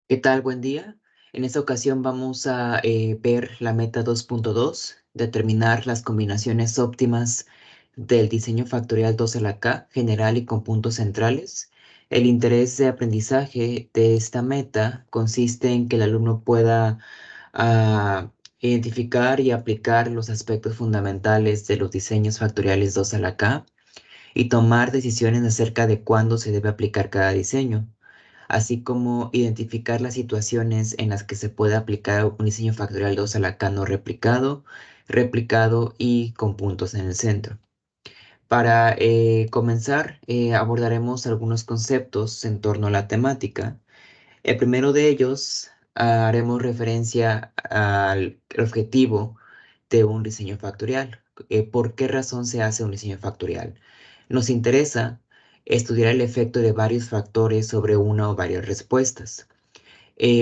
¿Qué tal? Buen día. En esta ocasión vamos a ver la meta 2.2, determinar las combinaciones óptimas del diseño factorial 2 a la K, general y con puntos centrales. El interés de aprendizaje de esta meta consiste en que el alumno pueda identificar y aplicar los aspectos fundamentales de los diseños factoriales 2 a la K y tomar decisiones acerca de cuándo se debe aplicar cada diseño, así como identificar las situaciones en las que se puede aplicar un diseño factorial 2 a la K no replicado, replicado y con puntos en el centro. Para comenzar, abordaremos algunos conceptos en torno a la temática. El primero de ellos, haremos referencia al objetivo de un diseño factorial. ¿Por qué razón se hace un diseño factorial? Nos interesa estudiar el efecto de varios factores sobre una o varias respuestas.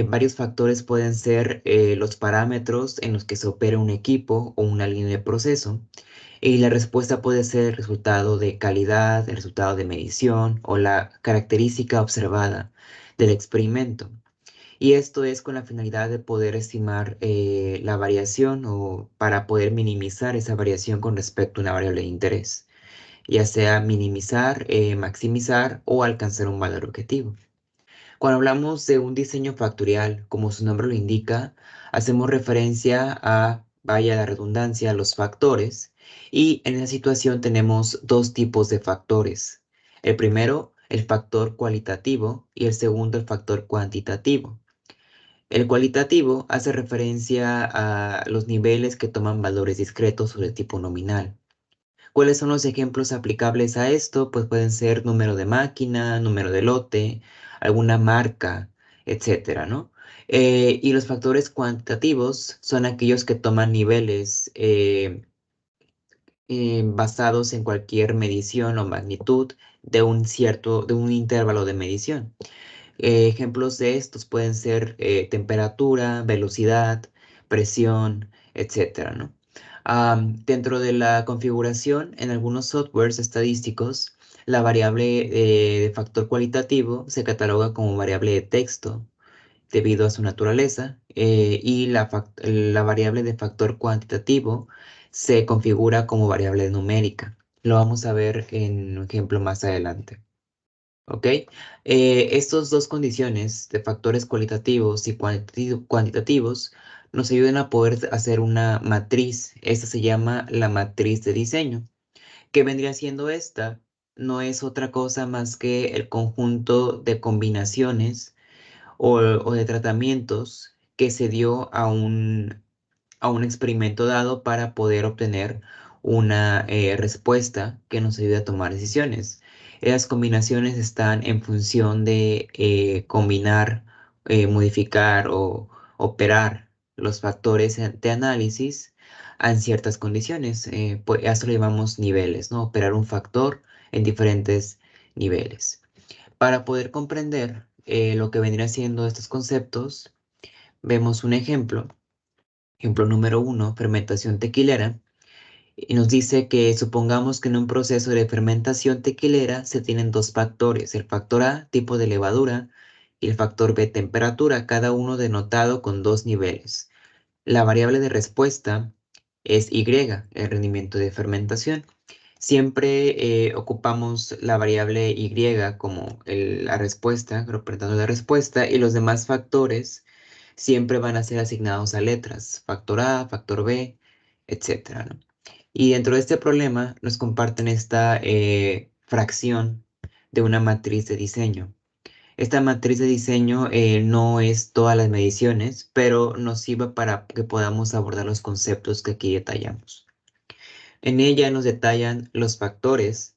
Varios factores pueden ser los parámetros en los que se opera un equipo o una línea de proceso, y la respuesta puede ser el resultado de calidad, el resultado de medición o la característica observada del experimento. Y esto es con la finalidad de poder estimar la variación o para poder minimizar esa variación con respecto a una variable de interés, ya sea minimizar, maximizar o alcanzar un valor objetivo. Cuando hablamos de un diseño factorial, como su nombre lo indica, hacemos referencia a, vaya la redundancia, a los factores, y en esa situación tenemos dos tipos de factores. El primero, el factor cualitativo, y el segundo, el factor cuantitativo. El cualitativo hace referencia a los niveles que toman valores discretos o de tipo nominal. ¿Cuáles son los ejemplos aplicables a esto? Pues pueden ser número de máquina, número de lote, alguna marca, etcétera, ¿no? Y los factores cuantitativos son aquellos que toman niveles basados en cualquier medición o magnitud de un intervalo de medición. Ejemplos de estos pueden ser temperatura, velocidad, presión, etcétera, ¿no? Dentro de la configuración, en algunos softwares estadísticos, la variable de factor cualitativo se cataloga como variable de texto debido a su naturaleza, y la variable de factor cuantitativo se configura como variable numérica. Lo vamos a ver en un ejemplo más adelante. ¿Ok? Estas dos condiciones de factores cualitativos y cuantitativos nos ayudan a poder hacer una matriz. Esta se llama la matriz de diseño. ¿Qué vendría siendo esta? No es otra cosa más que el conjunto de combinaciones o de tratamientos que se dio a un experimento dado para poder obtener una respuesta que nos ayude a tomar decisiones. Esas combinaciones están en función de combinar, modificar o operar los factores de análisis en ciertas condiciones. Pues a eso lo llamamos niveles, ¿no? Operar un factor en diferentes niveles. Para poder comprender lo que vendrían siendo estos conceptos, vemos un ejemplo. Ejemplo número uno, fermentación tequilera. Y nos dice que supongamos que en un proceso de fermentación tequilera se tienen dos factores, el factor A, tipo de levadura, y el factor B, temperatura, cada uno denotado con dos niveles. La variable de respuesta es Y, el rendimiento de fermentación. Siempre ocupamos la variable Y como la respuesta, representando la respuesta, y los demás factores siempre van a ser asignados a letras, factor A, factor B, etcétera, ¿no? Y dentro de este problema nos comparten esta fracción de una matriz de diseño. Esta matriz de diseño no es todas las mediciones, pero nos sirve para que podamos abordar los conceptos que aquí detallamos. En ella nos detallan los factores.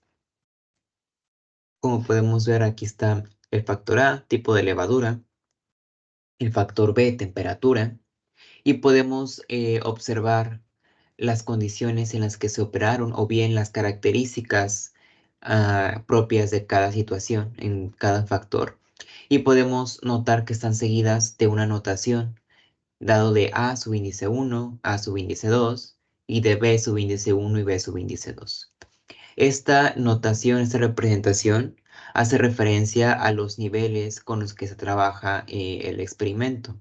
Como podemos ver, aquí está el factor A, tipo de levadura, el factor B, temperatura, y podemos observar las condiciones en las que se operaron o bien las características propias de cada situación en cada factor. Y podemos notar que están seguidas de una notación, dado de A subíndice 1, A subíndice 2 y de B subíndice 1 y B subíndice 2. Esta notación, esta representación, hace referencia a los niveles con los que se trabaja el experimento,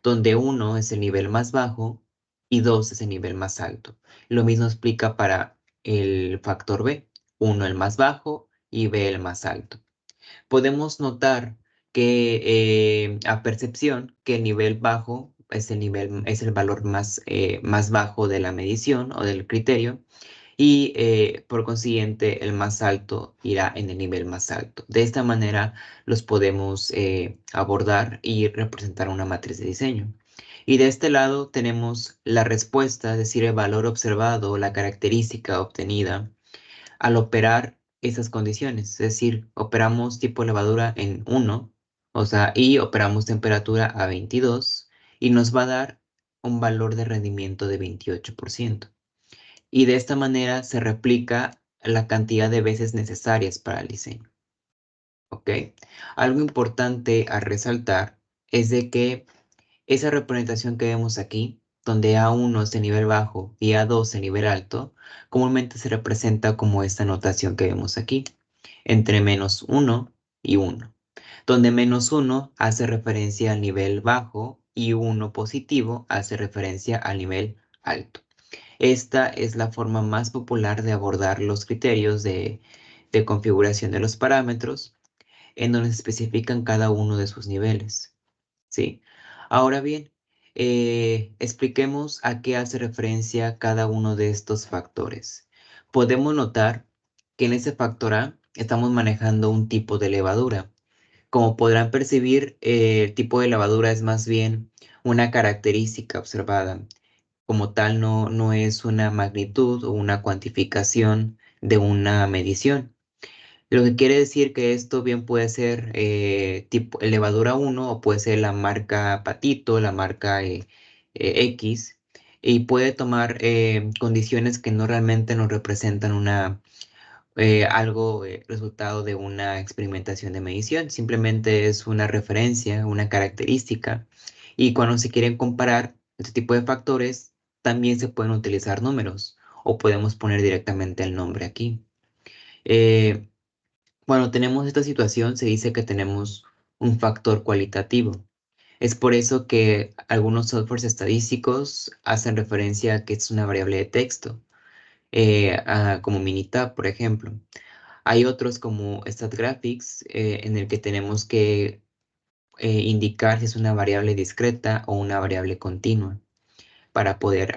donde 1 es el nivel más bajo y 2 es el nivel más alto. Lo mismo explica para el factor B, 1 el más bajo y B el más alto. Podemos notar que a percepción que el nivel bajo es es el valor más bajo de la medición o del criterio y por consiguiente el más alto irá en el nivel más alto. De esta manera los podemos abordar y representar una matriz de diseño. Y de este lado tenemos la respuesta, es decir, el valor observado, la característica obtenida al operar esas condiciones. Es decir, operamos tipo levadura en 1, o sea, y operamos temperatura a 22 y nos va a dar un valor de rendimiento de 28%. Y de esta manera se replica la cantidad de veces necesarias para el diseño. ¿Ok? Algo importante a resaltar es de que esa representación que vemos aquí, donde A1 es de nivel bajo y A2 de nivel alto, comúnmente se representa como esta notación que vemos aquí, entre -1 y 1, donde -1 hace referencia al nivel bajo y 1 positivo hace referencia al nivel alto. Esta es la forma más popular de abordar los criterios de configuración de los parámetros, en donde se especifican cada uno de sus niveles. ¿Sí? Ahora bien, expliquemos a qué hace referencia cada uno de estos factores. Podemos notar que en ese factor A estamos manejando un tipo de levadura. Como podrán percibir, el tipo de levadura es más bien una característica observada. Como tal, no es una magnitud o una cuantificación de una medición. Lo que quiere decir que esto bien puede ser tipo levadura 1 o puede ser la marca Patito, la marca X, y puede tomar condiciones que no realmente nos representan algo resultado de una experimentación de medición. Simplemente es una referencia, una característica. Y cuando se quieren comparar este tipo de factores, también se pueden utilizar números o podemos poner directamente el nombre aquí. Eh, cuando tenemos esta situación, se dice que tenemos un factor cualitativo. Es por eso que algunos softwares estadísticos hacen referencia a que es una variable de texto, como Minitab, por ejemplo. Hay otros como StatGraphics, en el que tenemos que indicar si es una variable discreta o una variable continua para poder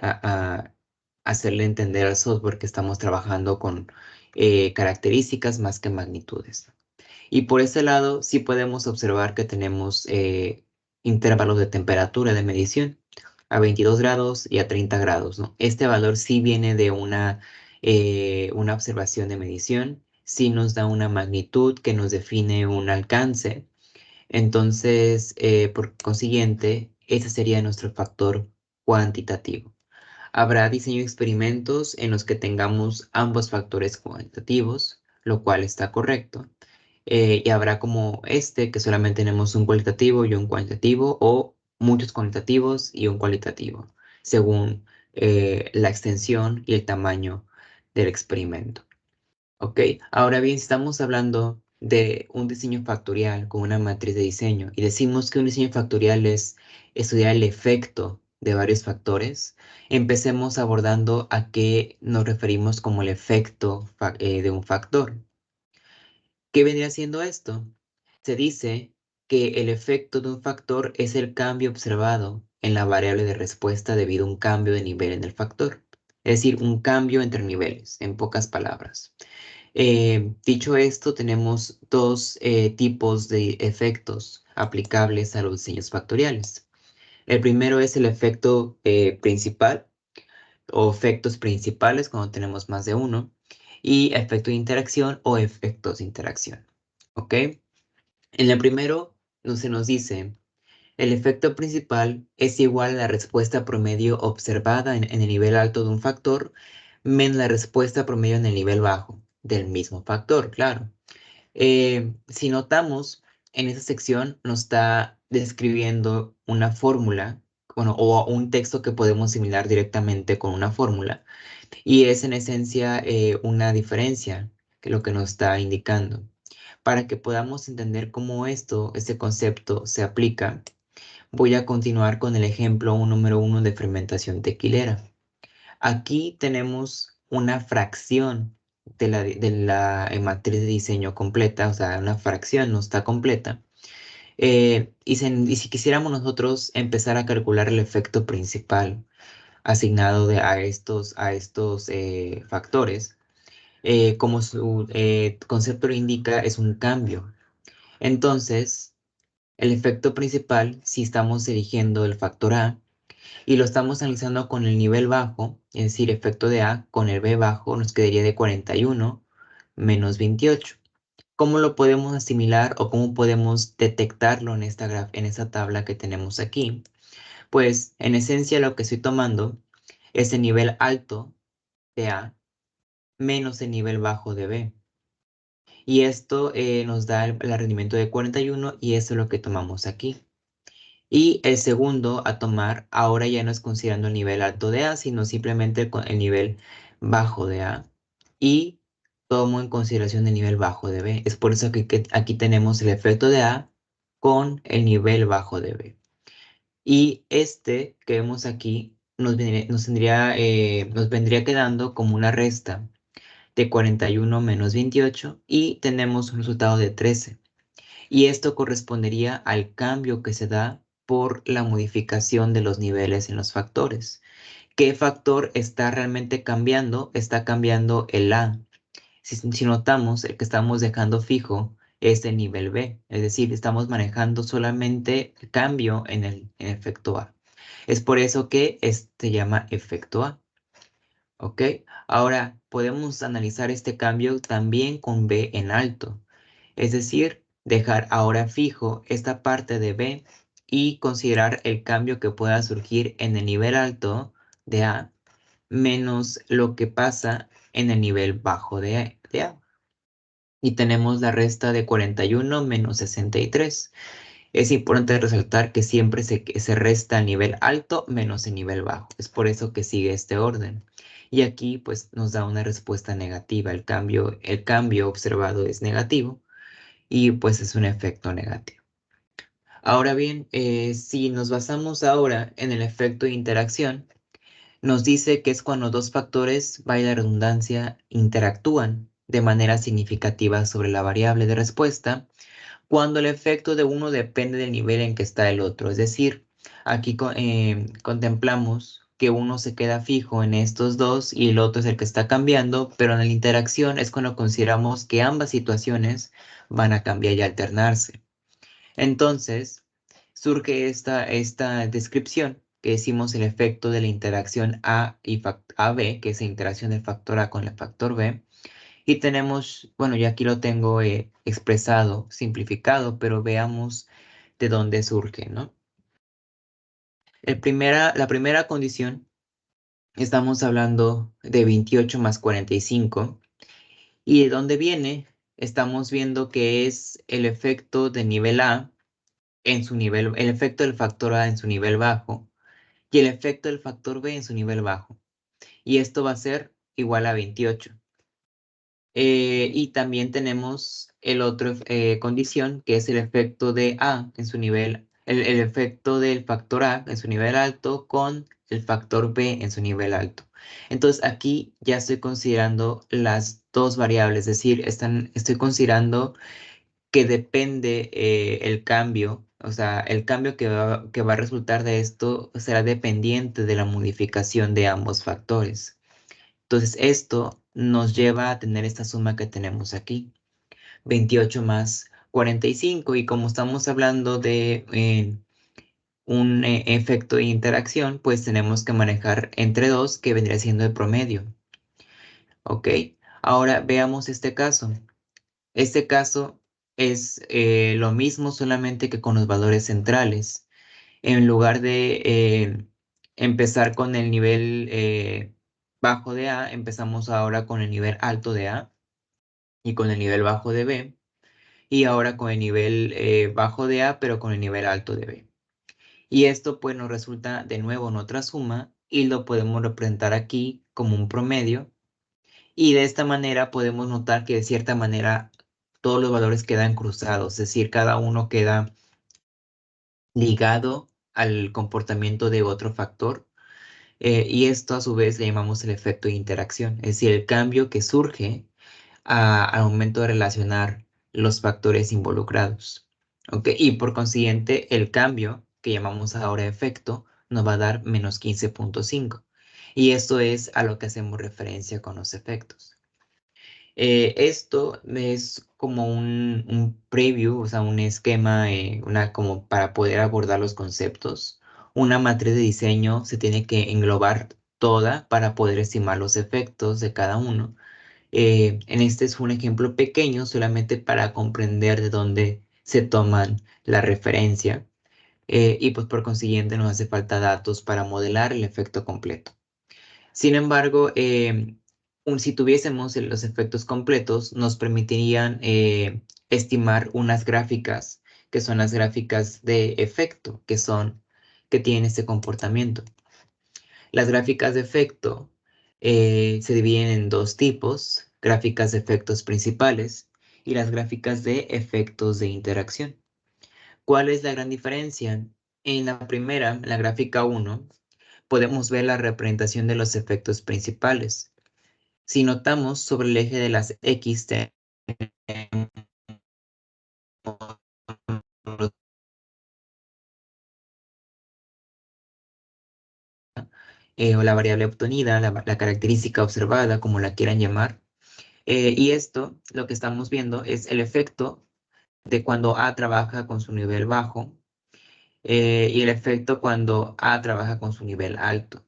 hacerle entender al software que estamos trabajando con características más que magnitudes. Y por ese lado, sí podemos observar que tenemos intervalos de temperatura de medición a 22 grados y a 30 grados, ¿no? Este valor sí viene de una observación de medición, sí nos da una magnitud que nos define un alcance. Entonces, por consiguiente, ese sería nuestro factor cuantitativo. Habrá diseño de experimentos en los que tengamos ambos factores cuantitativos, lo cual está correcto. Y habrá como este, que solamente tenemos un cualitativo y un cuantitativo, o muchos cuantitativos y un cualitativo, según la extensión y el tamaño del experimento. ¿Ok? Ahora bien, si estamos hablando de un diseño factorial con una matriz de diseño y decimos que un diseño factorial es estudiar el efecto de varios factores, empecemos abordando a qué nos referimos como el efecto de un factor. ¿Qué vendría siendo esto? Se dice que el efecto de un factor es el cambio observado en la variable de respuesta debido a un cambio de nivel en el factor. Es decir, un cambio entre niveles, en pocas palabras. Dicho esto, tenemos dos tipos de efectos aplicables a los diseños factoriales. El primero es el efecto principal o efectos principales cuando tenemos más de uno y efecto de interacción o efectos de interacción. ¿Ok? En el primero se nos dice, el efecto principal es igual a la respuesta promedio observada en el nivel alto de un factor menos la respuesta promedio en el nivel bajo del mismo factor, claro. Si notamos, en esa sección nos está describiendo una fórmula, bueno, o un texto que podemos similar directamente con una fórmula, y es en esencia una diferencia que lo que nos está indicando. Para que podamos entender cómo este concepto se aplica, voy a continuar con el ejemplo número 1 de fermentación tequilera. Aquí tenemos una fracción de la matriz de diseño completa, o sea, una fracción no está completa. Y si quisiéramos nosotros empezar a calcular el efecto principal asignado a estos factores, como su concepto lo indica, es un cambio. Entonces, el efecto principal, si estamos eligiendo el factor A y lo estamos analizando con el nivel bajo, es decir, efecto de A con el B bajo, nos quedaría de 41 menos 28. ¿Cómo lo podemos asimilar o cómo podemos detectarlo en esta tabla que tenemos aquí? Pues en esencia lo que estoy tomando es el nivel alto de A menos el nivel bajo de B. Y esto nos da el rendimiento de 41 y eso es lo que tomamos aquí. Y el segundo a tomar ahora ya no es considerando el nivel alto de A, sino simplemente el nivel bajo de A. Y tomo en consideración el nivel bajo de B. Es por eso que aquí tenemos el efecto de A con el nivel bajo de B. Y este que vemos aquí nos vendría quedando como una resta de 41 menos 28 y tenemos un resultado de 13. Y esto correspondería al cambio que se da por la modificación de los niveles en los factores. ¿Qué factor está realmente cambiando? Está cambiando el A. Si notamos, el que estamos dejando fijo es el nivel B, es decir, estamos manejando solamente el cambio en efecto A. Es por eso que se llama efecto A. ¿Ok? Ahora, podemos analizar este cambio también con B en alto. Es decir, dejar ahora fijo esta parte de B y considerar el cambio que pueda surgir en el nivel alto de A menos lo que pasa en el nivel bajo de A. Y tenemos la resta de 41 menos 63. Es importante resaltar que siempre se resta el nivel alto menos el nivel bajo. Es por eso que sigue este orden. Y aquí pues nos da una respuesta negativa. El cambio observado es negativo y pues es un efecto negativo. Ahora bien, si nos basamos ahora en el efecto de interacción, nos dice que es cuando dos factores, vaya la redundancia, interactúan de manera significativa sobre la variable de respuesta, cuando el efecto de uno depende del nivel en que está el otro. Es decir, aquí contemplamos que uno se queda fijo en estos dos y el otro es el que está cambiando, pero en la interacción es cuando consideramos que ambas situaciones van a cambiar y alternarse. Entonces, surge esta descripción que decimos el efecto de la interacción A-B, que es la interacción del factor A con el factor B. Y tenemos, bueno, ya aquí lo tengo expresado, simplificado, pero veamos de dónde surge, ¿no? La primera condición, estamos hablando de 28 más 45. ¿Y de dónde viene? Estamos viendo que es el efecto de nivel A en su nivel, el efecto del factor A en su nivel bajo y el efecto del factor B en su nivel bajo. Y esto va a ser igual a 28. Y también tenemos el otro condición, que es el efecto de A en su nivel, el efecto del factor A en su nivel alto con el factor B en su nivel alto. Entonces aquí ya estoy considerando las dos variables, es decir, estoy considerando que depende el cambio, o sea, el cambio que va a resultar de esto será dependiente de la modificación de ambos factores. Entonces, esto nos lleva a tener esta suma que tenemos aquí, 28 más 45, y como estamos hablando de un efecto de interacción, pues tenemos que manejar entre dos, que vendría siendo el promedio. ¿Ok? Ahora veamos este caso. Este caso es lo mismo, solamente que con los valores centrales. En lugar de empezar con el nivel bajo de A, empezamos ahora con el nivel alto de A y con el nivel bajo de B. Y ahora con el nivel bajo de A, pero con el nivel alto de B. Y esto pues nos resulta de nuevo en otra suma y lo podemos representar aquí como un promedio. Y de esta manera podemos notar que de cierta manera todos los valores quedan cruzados, es decir, cada uno queda ligado al comportamiento de otro factor. Y esto a su vez le llamamos el efecto de interacción, es decir, el cambio que surge al momento de relacionar los factores involucrados. ¿Ok? Y por consiguiente, el cambio que llamamos ahora efecto nos va a dar -15.5. Y esto es a lo que hacemos referencia con los efectos. Esto es como un preview, o sea, un esquema, como para poder abordar los conceptos. Una matriz de diseño se tiene que englobar toda para poder estimar los efectos de cada uno. En este es un ejemplo pequeño solamente para comprender de dónde se toman la referencia, y pues por consiguiente nos hace falta datos para modelar el efecto completo. Sin embargo, si tuviésemos los efectos completos, nos permitirían estimar unas gráficas, que son las gráficas de efecto, que tienen este comportamiento. Las gráficas de efecto se dividen en dos tipos: gráficas de efectos principales y las gráficas de efectos de interacción. ¿Cuál es la gran diferencia? En la primera, en la gráfica 1, podemos ver la representación de los efectos principales. Si notamos, sobre el eje de las X tenemos o la variable obtenida, la característica observada, como la quieran llamar. Y esto, lo que estamos viendo, es el efecto de cuando A trabaja con su nivel bajo, y el efecto cuando A trabaja con su nivel alto.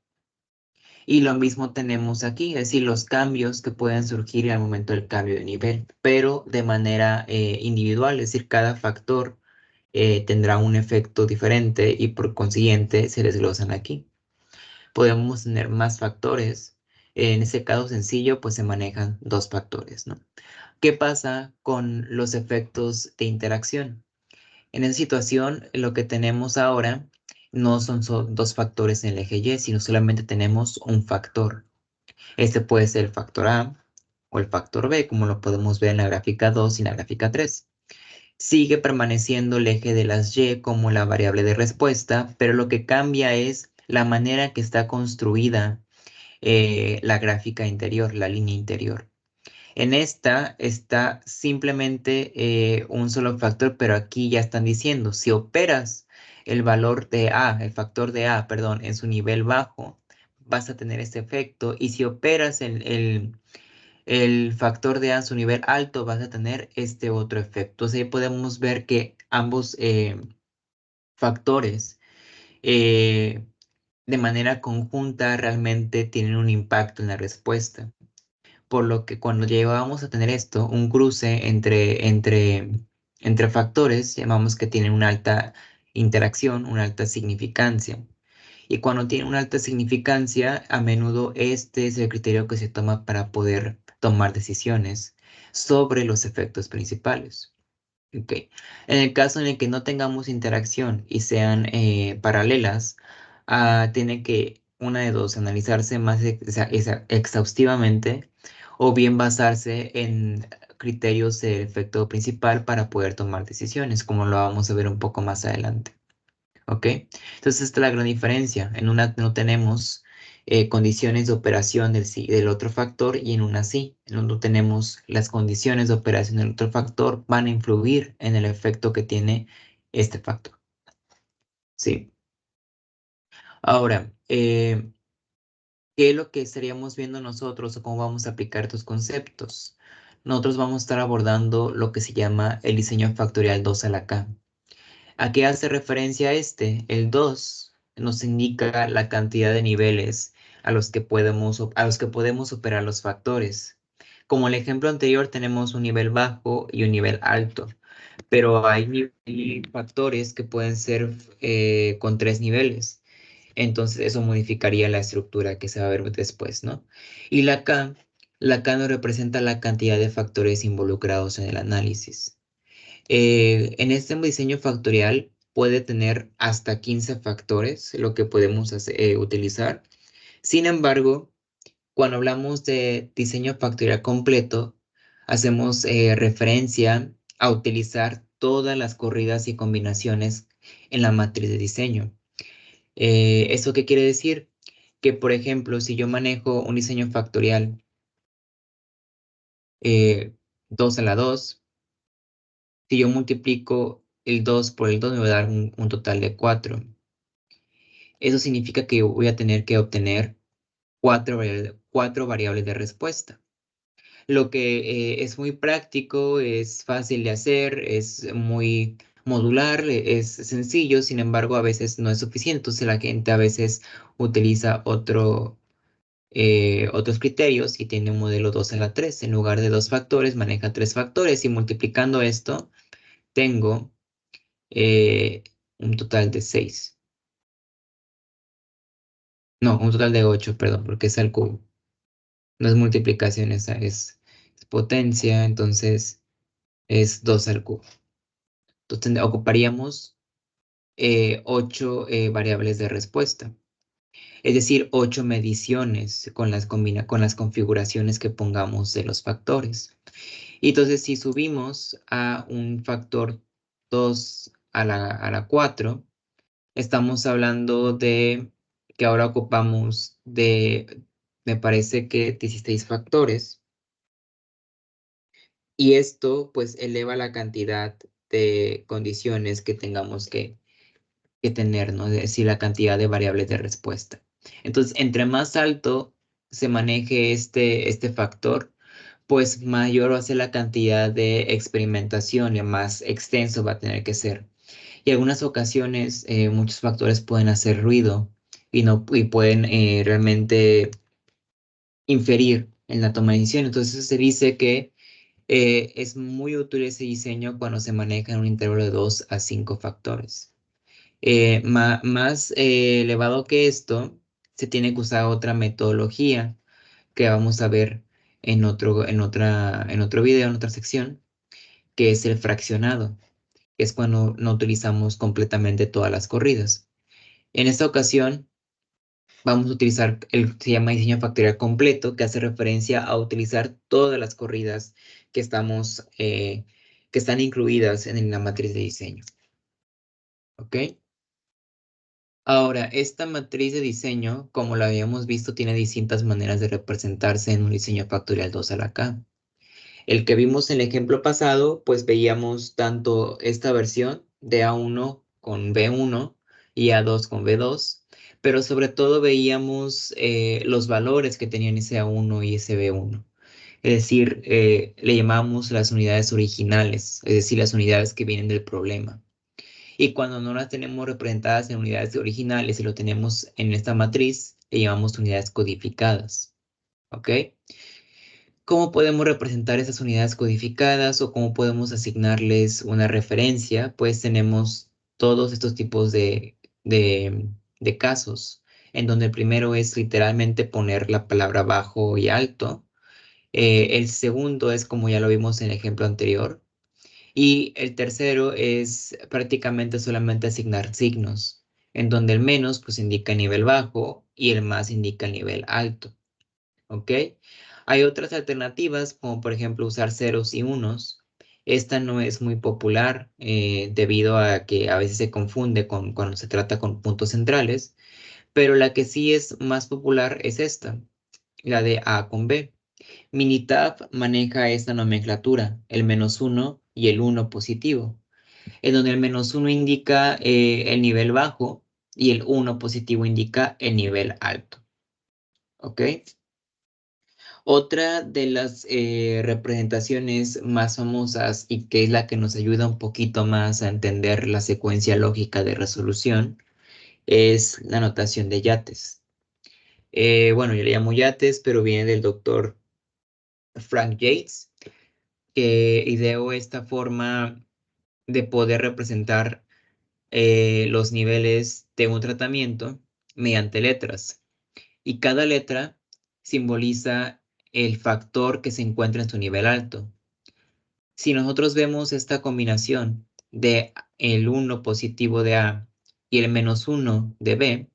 Y lo mismo tenemos aquí, es decir, los cambios que pueden surgir al momento del cambio de nivel, pero de manera individual, es decir, cada factor tendrá un efecto diferente y por consiguiente se desglosan aquí. Podemos tener más factores. En ese caso sencillo, pues se manejan dos factores, ¿no? ¿Qué pasa con los efectos de interacción? En esa situación, lo que tenemos ahora no son dos factores en el eje Y, sino solamente tenemos un factor. Este puede ser el factor A o el factor B, como lo podemos ver en la gráfica 2 y en la gráfica 3. Sigue permaneciendo el eje de las Y como la variable de respuesta, pero lo que cambia es la manera que está construida la gráfica interior, la línea interior. En esta está simplemente un solo factor, pero aquí ya están diciendo, si operas el valor de A, el factor de A, perdón, en su nivel bajo, vas a tener este efecto, y si operas el factor de A en su nivel alto, vas a tener este otro efecto. Entonces ahí podemos ver que ambos factores eh, de manera conjunta realmente tienen un impacto en la respuesta. Por lo que cuando llegamos a tener esto, un cruce entre factores, llamamos que tienen una alta interacción, una alta significancia. Y cuando tiene una alta significancia, a menudo este es el criterio que se toma para poder tomar decisiones sobre los efectos principales. Ok. En el caso en el que no tengamos interacción y sean paralelas, tiene que una de dos: analizarse más exhaustivamente, o bien basarse en criterios del efecto principal para poder tomar decisiones, como lo vamos a ver un poco más adelante. ¿Ok? Entonces esta es la gran diferencia. En una no tenemos condiciones de operación del otro factor, y en una sí. En una tenemos las condiciones de operación del otro factor van a influir en el efecto que tiene este factor. Sí. Ahora, ¿qué es lo que estaríamos viendo nosotros o cómo vamos a aplicar estos conceptos? Nosotros vamos a estar abordando lo que se llama el diseño factorial 2 a la K. ¿A qué hace referencia este? El 2 nos indica la cantidad de niveles a los que podemos operar los factores. Como el ejemplo anterior, tenemos un nivel bajo y un nivel alto, pero hay factores que pueden ser con 3 niveles. Entonces eso modificaría la estructura que se va a ver después, ¿no? Y la K nos representa la cantidad de factores involucrados en el análisis. En este diseño factorial puede tener hasta 15 factores, lo que podemos utilizar. Sin embargo, cuando hablamos de diseño factorial completo, hacemos referencia a utilizar todas las corridas y combinaciones en la matriz de diseño. ¿Eso qué quiere decir? Que, por ejemplo, si yo manejo un diseño factorial 2 a la 2, si yo multiplico el 2 por el 2 me va a dar un total de 4. Eso significa que voy a tener que obtener cuatro variables de respuesta. Lo que es muy práctico, es fácil de hacer, es muy modular, es sencillo, sin embargo, a veces no es suficiente. Entonces la gente a veces utiliza otros criterios y tiene un modelo 2 a la 3. En lugar de 2 factores, maneja 3 factores y multiplicando esto, tengo eh, un total de 6. No, un total de 8, perdón, porque es al cubo. No es multiplicación, es potencia, entonces es 2 al cubo. Entonces ocuparíamos 8 variables de respuesta, es decir, 8 mediciones con las configuraciones que pongamos de los factores. Y entonces si subimos a un factor 2 a la 4, estamos hablando de que ahora ocupamos me parece que 16 factores. Y esto pues eleva la cantidad de condiciones que tengamos que tener, ¿no? Es decir, la cantidad de variables de respuesta. Entonces, entre más alto se maneje este factor, pues mayor va a ser la cantidad de experimentación y más extenso va a tener que ser. Y en algunas ocasiones, muchos factores pueden hacer ruido y pueden realmente inferir en la toma de decisión. Entonces, se dice que es muy útil ese diseño cuando se maneja en un intervalo de 2 a 5 factores. Más elevado que esto, se tiene que usar otra metodología que vamos a ver en otro video, en otra sección, que es el fraccionado, que es cuando no utilizamos completamente todas las corridas. En esta ocasión, vamos a utilizar se llama diseño factorial completo, que hace referencia a utilizar todas las corridas que están incluidas en la matriz de diseño. ¿Ok? Ahora, esta matriz de diseño, como lo habíamos visto, tiene distintas maneras de representarse en un diseño factorial 2 a la K. El que vimos en el ejemplo pasado, pues veíamos tanto esta versión de A1 con B1 y A2 con B2, pero sobre todo veíamos los valores que tenían ese A1 y ese B1. Es decir, le llamamos las unidades originales, es decir, las unidades que vienen del problema. Y cuando no las tenemos representadas en unidades originales y lo tenemos en esta matriz, le llamamos unidades codificadas. ¿Ok? ¿Cómo podemos representar esas unidades codificadas o cómo podemos asignarles una referencia? Pues tenemos todos estos tipos de casos, en donde el primero es literalmente poner la palabra bajo y alto. El segundo es como ya lo vimos en el ejemplo anterior. Y el tercero es prácticamente solamente asignar signos, en donde el menos pues indica nivel bajo y el más indica nivel alto. ¿Ok? Hay otras alternativas, como por ejemplo usar ceros y unos. Esta no es muy popular debido a que a veces se confunde cuando se trata con puntos centrales, pero la que sí es más popular es esta, la de A con B. Minitab maneja esta nomenclatura, el -1 y el 1 positivo, en donde el -1 indica el nivel bajo y el 1 positivo indica el nivel alto. ¿Ok? Otra de las representaciones más famosas y que es la que nos ayuda un poquito más a entender la secuencia lógica de resolución es la notación de Yates. Bueno, yo le llamo Yates, pero viene del doctor Frank Yates, que ideó esta forma de poder representar los niveles de un tratamiento mediante letras. Y cada letra simboliza el factor que se encuentra en su nivel alto. Si nosotros vemos esta combinación de el 1 positivo de A y el -1 de B,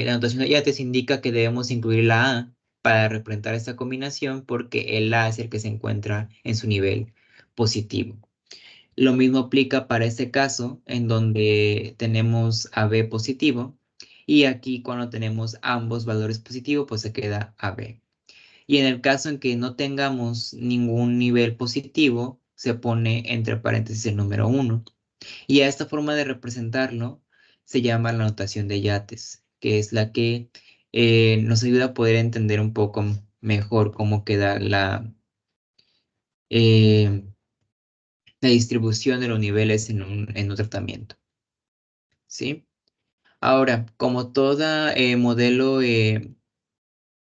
la notación de Yates indica que debemos incluir la A para representar esta combinación porque el A es el que se encuentra en su nivel positivo. Lo mismo aplica para este caso en donde tenemos AB positivo y aquí cuando tenemos ambos valores positivos pues se queda AB. Y en el caso en que no tengamos ningún nivel positivo se pone entre paréntesis el número 1. Y a esta forma de representarlo se llama la notación de Yates, que es la que nos ayuda a poder entender un poco mejor cómo queda eh, la distribución de los niveles en un tratamiento. ¿Sí? Ahora, como todo modelo de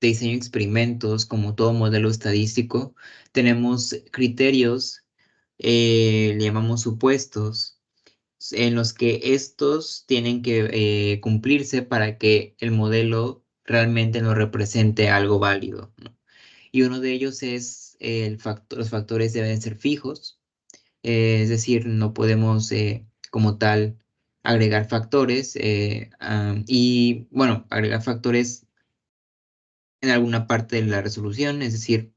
diseño de experimentos, como todo modelo estadístico, tenemos criterios, le llamamos supuestos, en los que estos tienen que cumplirse para que el modelo realmente nos represente algo válido, ¿no? Y uno de ellos es los factores deben ser fijos, es decir, no podemos como tal agregar factores y bueno, agregar factores en alguna parte de la resolución, es decir,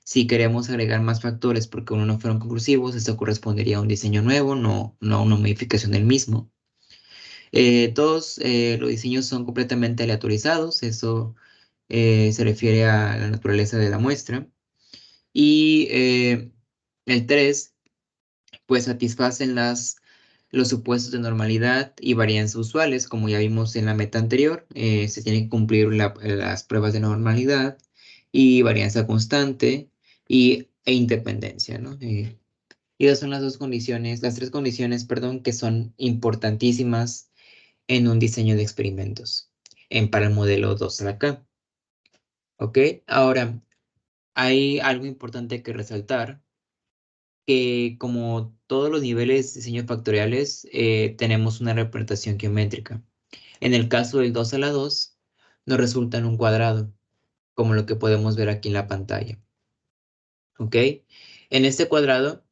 si queremos agregar más factores porque uno no fueron conclusivos, esto correspondería a un diseño nuevo, no a una modificación del mismo. Todos los diseños son completamente aleatorizados, eso se refiere a la naturaleza de la muestra. Y el 3 pues satisfacen los supuestos de normalidad y varianza usuales, como ya vimos en la meta anterior. Se tienen que cumplir las pruebas de normalidad y varianza constante e independencia, ¿no? Y esas son las dos condiciones, las tres condiciones, perdón, que son importantísimas en un diseño de experimentos, para el modelo 2 acá. ¿Ok? Ahora, hay algo importante que resaltar, que como todos los niveles de diseño factoriales, tenemos una representación geométrica. En el caso del 2 a la 2, nos resulta en un cuadrado, como lo que podemos ver aquí en la pantalla. ¿Ok? En este cuadrado,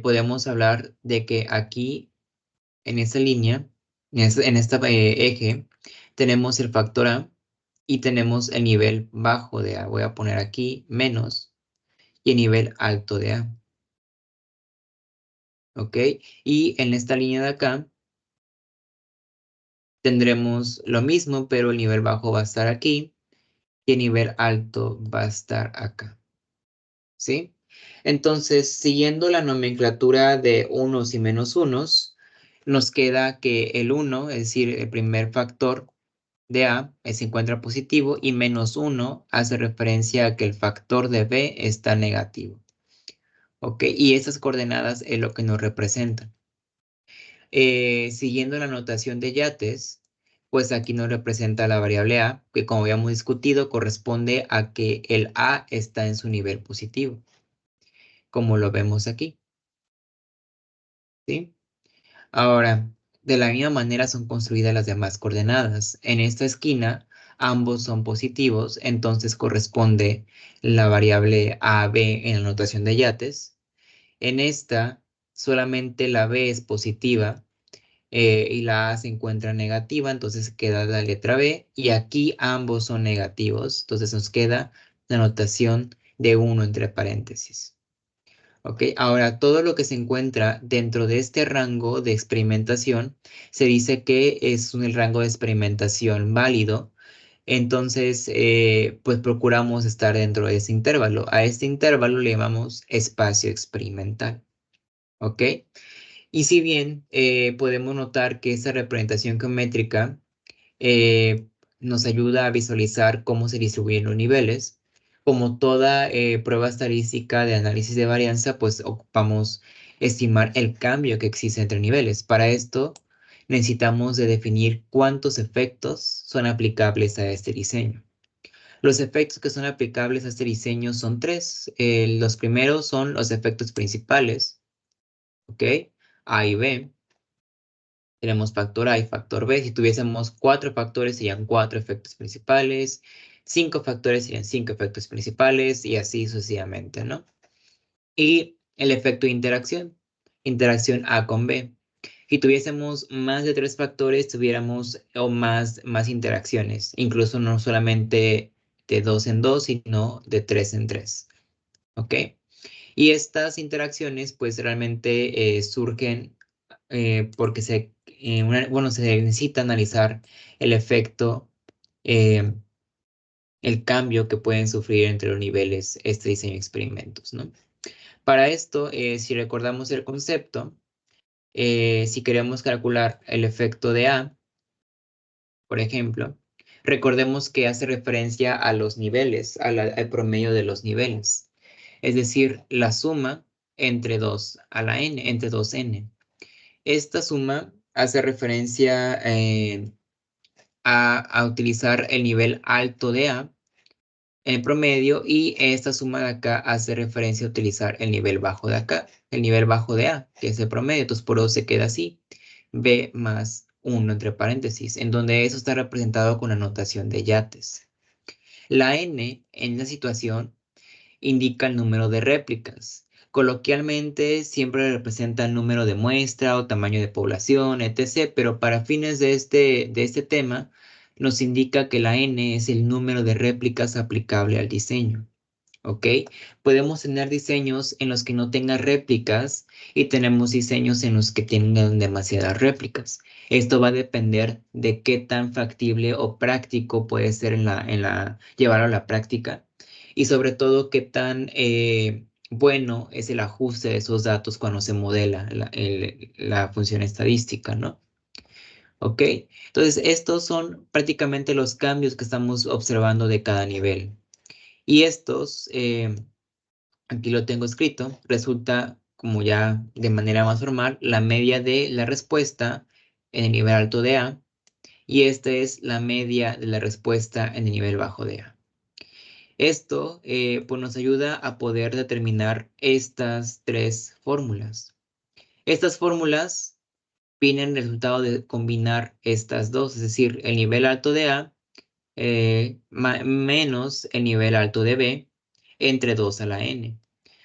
podemos hablar de que aquí, en esta línea, en este eje, tenemos el factor A y tenemos el nivel bajo de A. Voy a poner aquí menos y el nivel alto de A. ¿Ok? Y en esta línea de acá tendremos lo mismo, pero el nivel bajo va a estar aquí y el nivel alto va a estar acá. ¿Sí? Entonces, siguiendo la nomenclatura de unos y menos unos, nos queda que el 1, es decir, el primer factor de A, se encuentra positivo y menos 1 hace referencia a que el factor de B está negativo. ¿Ok? Y esas coordenadas es lo que nos representan. Siguiendo la notación de Yates, pues aquí nos representa la variable A, que como habíamos discutido, corresponde a que el A está en su nivel positivo, como lo vemos aquí. ¿Sí? Ahora, de la misma manera son construidas las demás coordenadas. En esta esquina, ambos son positivos, entonces corresponde la variable AB en la notación de Yates. En esta, solamente la B es positiva y la A se encuentra negativa, entonces queda la letra B. Y aquí ambos son negativos, entonces nos queda la notación de 1 entre paréntesis. ¿Ok? Ahora, todo lo que se encuentra dentro de este rango de experimentación se dice que es el rango de experimentación válido. Entonces, pues procuramos estar dentro de ese intervalo. A este intervalo le llamamos espacio experimental. ¿Ok? Y si bien podemos notar que esta representación geométrica eh, nos ayuda a visualizar cómo se distribuyen los niveles. Como toda prueba estadística de análisis de varianza, pues ocupamos estimar el cambio que existe entre niveles. Para esto necesitamos de definir cuántos efectos son aplicables a este diseño. Los efectos que son aplicables a este diseño son tres. Los primeros son los efectos principales, ¿ok? A y B. Tenemos factor A y factor B. Si tuviésemos 4 factores, serían 4 efectos principales. 5 factores serían 5 efectos principales y así sucesivamente, ¿no? Y el efecto de interacción A con B. Si tuviésemos más de 3 factores, tuviéramos o más interacciones, incluso no solamente de 2 en 2, sino de 3 en 3. ¿Ok? Y estas interacciones pues realmente surgen porque se necesita analizar el efecto, eh, el cambio que pueden sufrir entre los niveles este diseño de experimentos, ¿no? Para esto, si recordamos el concepto, si queremos calcular el efecto de A, por ejemplo, recordemos que hace referencia a los niveles, al promedio de los niveles, es decir, la suma entre 2 a la n, entre 2n. Esta suma hace referencia a utilizar el nivel alto de A en promedio, y esta suma de acá hace referencia a utilizar el nivel bajo de acá, el nivel bajo de A, que es el promedio. Entonces por eso se queda así, B más 1 entre paréntesis, en donde eso está representado con la notación de Yates. La N en la situación indica el número de réplicas. Coloquialmente siempre representa el número de muestra o tamaño de población, etc. Pero para fines de este tema, nos indica que la N es el número de réplicas aplicable al diseño. ¿Ok? Podemos tener diseños en los que no tenga réplicas y tenemos diseños en los que tengan demasiadas réplicas. Esto va a depender de qué tan factible o práctico puede ser llevarlo a la práctica, y sobre todo qué tan bueno es el ajuste de esos datos cuando se modela la función estadística, ¿no? ¿Ok? Entonces, estos son prácticamente los cambios que estamos observando de cada nivel. Y estos, aquí lo tengo escrito, resulta como ya de manera más formal la media de la respuesta en el nivel alto de A, y esta es la media de la respuesta en el nivel bajo de A. Esto pues nos ayuda a poder determinar estas tres fórmulas. Estas fórmulas vienen el resultado de combinar estas dos, es decir, el nivel alto de A menos el nivel alto de B entre 2 a la n.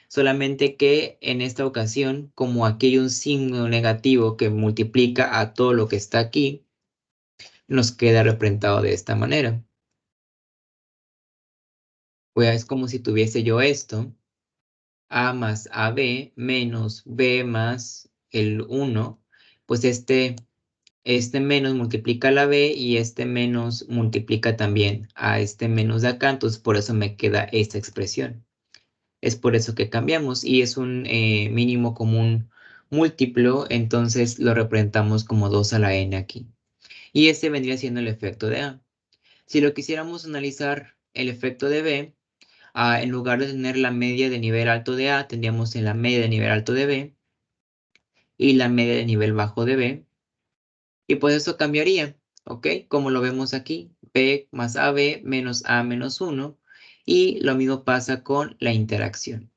Solamente que en esta ocasión, como aquí hay un signo negativo que multiplica a todo lo que está aquí, nos queda representado de esta manera. Pues es como si tuviese yo esto, A más AB menos B más el 1, pues este menos multiplica a la B y este menos multiplica también a este menos de acá, entonces por eso me queda esta expresión. Es por eso que cambiamos, y es un mínimo común múltiplo, entonces lo representamos como 2 a la n aquí. Y este vendría siendo el efecto de A. Si lo quisiéramos analizar el efecto de B, en lugar de tener la media de nivel alto de A, tendríamos en la media de nivel alto de B y la media de nivel bajo de B. Y pues eso cambiaría, ¿ok? Como lo vemos aquí, B más AB menos A menos 1. Y lo mismo pasa con la interacción.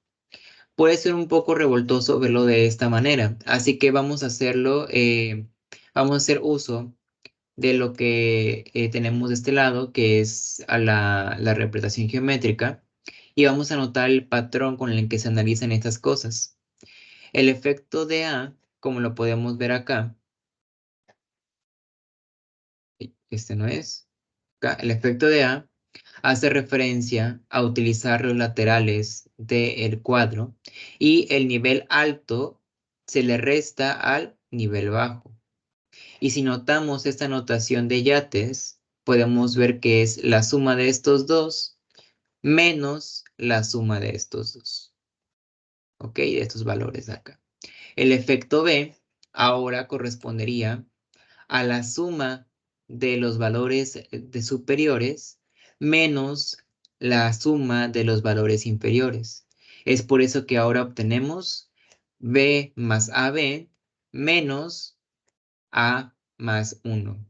Puede ser un poco revoltoso verlo de esta manera, así que vamos a hacerlo, vamos a hacer uso de lo que tenemos de este lado, que es a la representación geométrica, y vamos a anotar el patrón con el que se analizan estas cosas. El efecto de A, como lo podemos ver acá, este no es, acá, el efecto de A hace referencia a utilizar los laterales del cuadro, y el nivel alto se le resta al nivel bajo. Y si notamos esta notación de Yates, podemos ver que es la suma de estos dos menos la suma de estos dos. ¿Ok? De estos valores de acá. El efecto B ahora correspondería a la suma de los valores de superiores menos la suma de los valores inferiores. Es por eso que ahora obtenemos B más AB menos A más 1.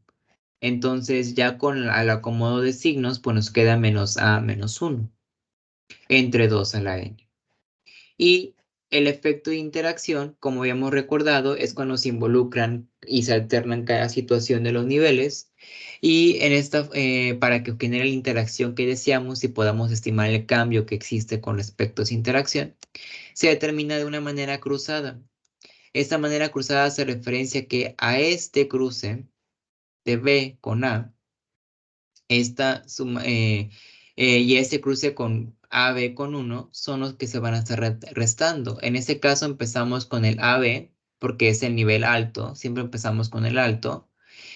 Entonces ya con el acomodo de signos, pues nos queda menos A menos 1 entre 2 a la n. Y el efecto de interacción, como habíamos recordado, es cuando se involucran y se alternan cada situación de los niveles. Y en esta, para que genere la interacción que deseamos y podamos estimar el cambio que existe con respecto a esa interacción, se determina de una manera cruzada. Esta manera cruzada hace referencia que a este cruce de B con A, esta suma, y este cruce con AB con 1 son los que se van a estar restando. En este caso empezamos con el AB, porque es el nivel alto, siempre empezamos con el alto,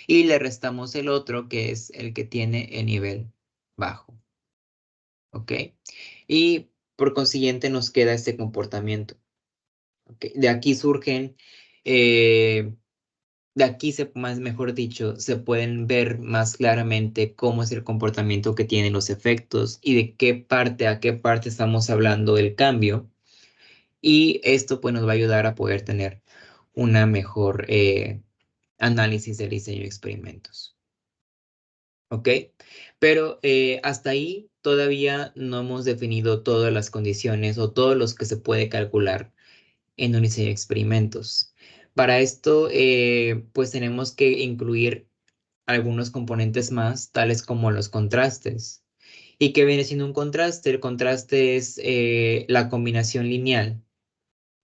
y le restamos el otro, que es el que tiene el nivel bajo. ¿Ok? Y por consiguiente nos queda este comportamiento. ¿Ok? De aquí surgen, de aquí, más mejor dicho, se pueden ver más claramente cómo es el comportamiento que tienen los efectos y de qué parte a qué parte estamos hablando del cambio. Y esto pues nos va a ayudar a poder tener una mejor análisis del diseño de experimentos. ¿Ok? Pero hasta ahí todavía no hemos definido todas las condiciones o todos los que se puede calcular en un diseño de experimentos. Para esto, pues tenemos que incluir algunos componentes más, tales como los contrastes. ¿Y qué viene siendo un contraste? El contraste es la combinación lineal,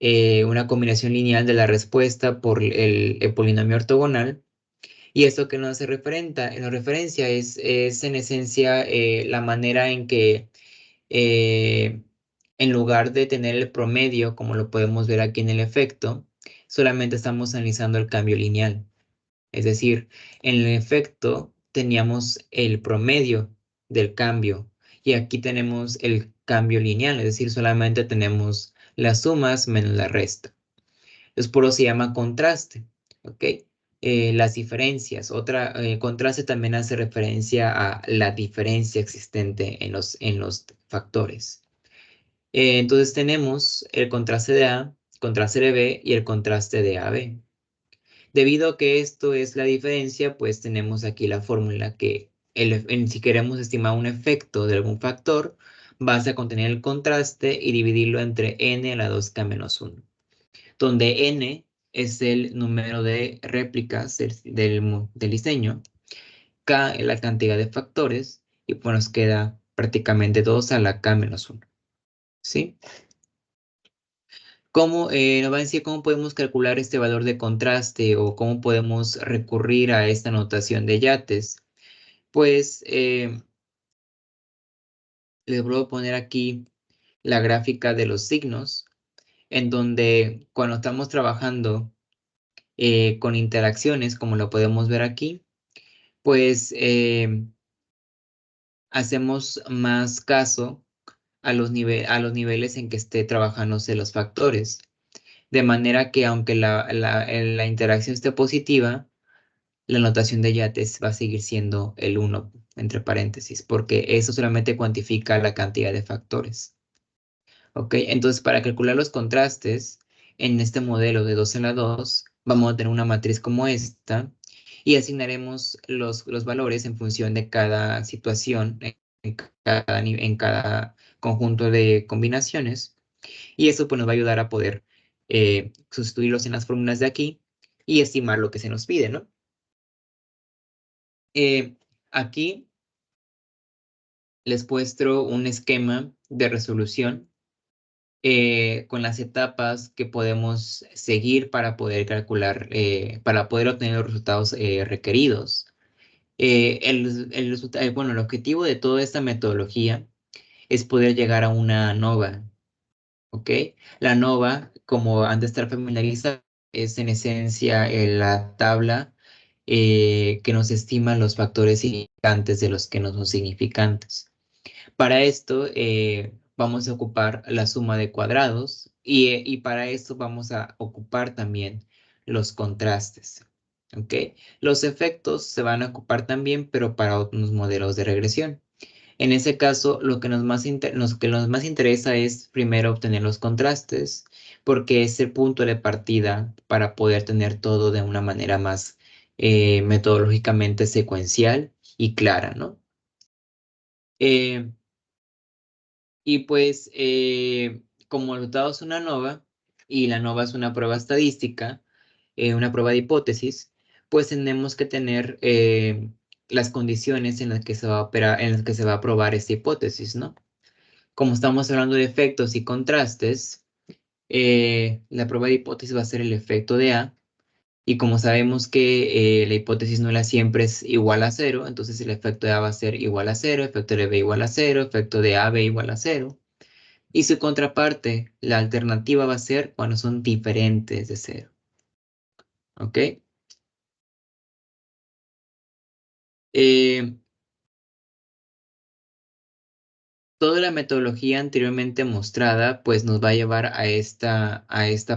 una combinación lineal de la respuesta por el polinomio ortogonal. Y esto que nos hace referencia es en esencia la manera en que en lugar de tener el promedio, como lo podemos ver aquí en el efecto, solamente estamos analizando el cambio lineal. Es decir, en el efecto teníamos el promedio del cambio y aquí tenemos el cambio lineal, es decir, solamente tenemos las sumas menos la resta. Entonces, por eso se llama contraste, ¿ok? Las diferencias. Contraste también hace referencia a la diferencia existente en los factores. Entonces tenemos el contraste de A, contraste de B y el contraste de AB. Debido a que esto es la diferencia, pues tenemos aquí la fórmula que si queremos estimar un efecto de algún factor, vas a contener el contraste y dividirlo entre n a la 2k menos 1, donde n es el número de réplicas del diseño, k es la cantidad de factores y pues nos queda prácticamente 2 a la k menos 1. ¿Sí? ¿Cómo nos va a decir cómo podemos calcular este valor de contraste o cómo podemos recurrir a esta notación de yates? Pues les voy a poner aquí la gráfica de los signos, en donde cuando estamos trabajando con interacciones, como lo podemos ver aquí, pues hacemos más caso a los niveles en que esté trabajándose los factores. De manera que aunque la interacción esté positiva, la notación de yates va a seguir siendo el 1 entre paréntesis, porque eso solamente cuantifica la cantidad de factores. ¿Ok? Entonces, para calcular los contrastes en este modelo de 2 en la 2, vamos a tener una matriz como esta y asignaremos los valores en función de cada situación, en cada conjunto de combinaciones. Y eso pues, nos va a ayudar a poder sustituirlos en las fórmulas de aquí y estimar lo que se nos pide, ¿no? Aquí les muestro un esquema de resolución con las etapas que podemos seguir para poder calcular, para poder obtener los resultados requeridos. Bueno, el objetivo de toda esta metodología es poder llegar a una ANOVA, ¿ok? La ANOVA, como han de estar familiarizados, es en esencia la tabla que nos estima los factores significantes de los que no son significantes. Para esto vamos a ocupar la suma de cuadrados y para esto vamos a ocupar también los contrastes. ¿Ok? Los efectos se van a ocupar también, pero para otros modelos de regresión. En ese caso, lo que nos más interesa es primero obtener los contrastes, porque es el punto de partida para poder tener todo de una manera más metodológicamente secuencial y clara, ¿no? Eh, Y pues, como el resultado es una ANOVA, y la ANOVA es una prueba estadística, una prueba de hipótesis, pues tenemos que tener las condiciones en las que se va a operar, en las que se va a probar esta hipótesis, ¿no? Como estamos hablando de efectos y contrastes, la prueba de hipótesis va a ser el efecto de A, Y como sabemos que la hipótesis nula siempre es igual a cero, entonces el efecto de A va a ser igual a cero, efecto de B igual a cero, efecto de AB igual a cero. Y su contraparte, la alternativa va a ser cuando son diferentes de cero. ¿Ok? Eh, Toda la metodología anteriormente mostrada, pues nos va a llevar a esta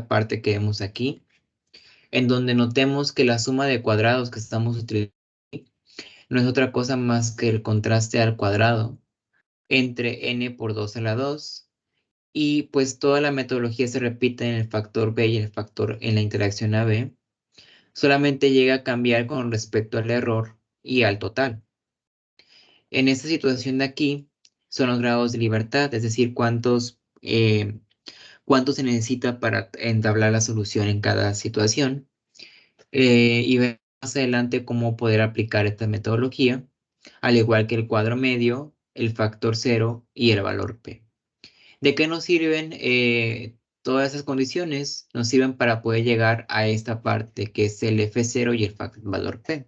parte que vemos aquí, en donde notemos que la suma de cuadrados que estamos utilizando no es otra cosa más que el contraste al cuadrado entre n por 2 a la 2, y pues toda la metodología se repite en el factor b y el factor en la interacción AB, solamente llega a cambiar con respecto al error y al total. En esta situación de aquí son los grados de libertad, es decir, cuánto se necesita para entablar la solución en cada situación. Y ver más adelante cómo poder aplicar esta metodología, al igual que el cuadro medio, el factor cero y el valor P. ¿De qué nos sirven todas esas condiciones? Nos sirven para poder llegar a esta parte que es el F0 y el valor P.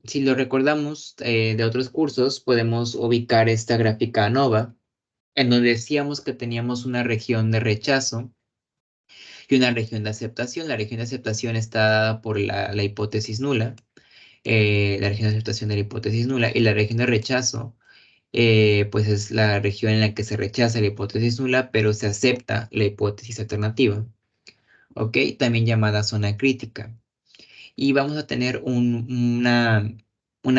Si lo recordamos de otros cursos, podemos ubicar esta gráfica ANOVA, en donde decíamos que teníamos una región de rechazo y una región de aceptación. La región de aceptación está dada por la hipótesis nula, la región de aceptación de la hipótesis nula, y la región de rechazo, pues es la región en la que se rechaza la hipótesis nula, pero se acepta la hipótesis alternativa, ¿ok? También llamada zona crítica. Y vamos a tener una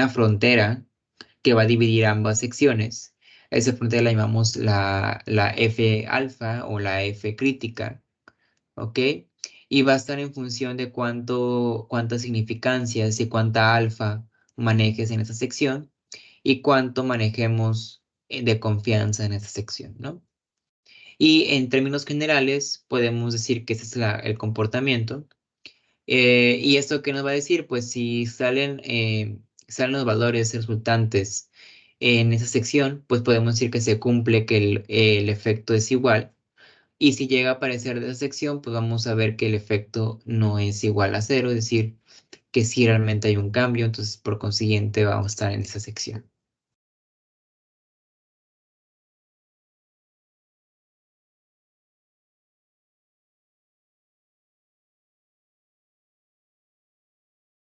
frontera que va a dividir ambas secciones. A esa frontera la llamamos la F alfa o la F crítica, ¿ok? Y va a estar en función de cuántas significancias y cuánta alfa manejes en esa sección y cuánto manejemos de confianza en esa sección, ¿no? Y en términos generales, podemos decir que ese es el comportamiento. ¿Y esto qué nos va a decir? Pues si salen los valores resultantes en esa sección, pues podemos decir que se cumple que el efecto es igual. Y si llega a aparecer de esa sección, pues vamos a ver que el efecto no es igual a cero, es decir, que si realmente hay un cambio, entonces por consiguiente vamos a estar en esa sección.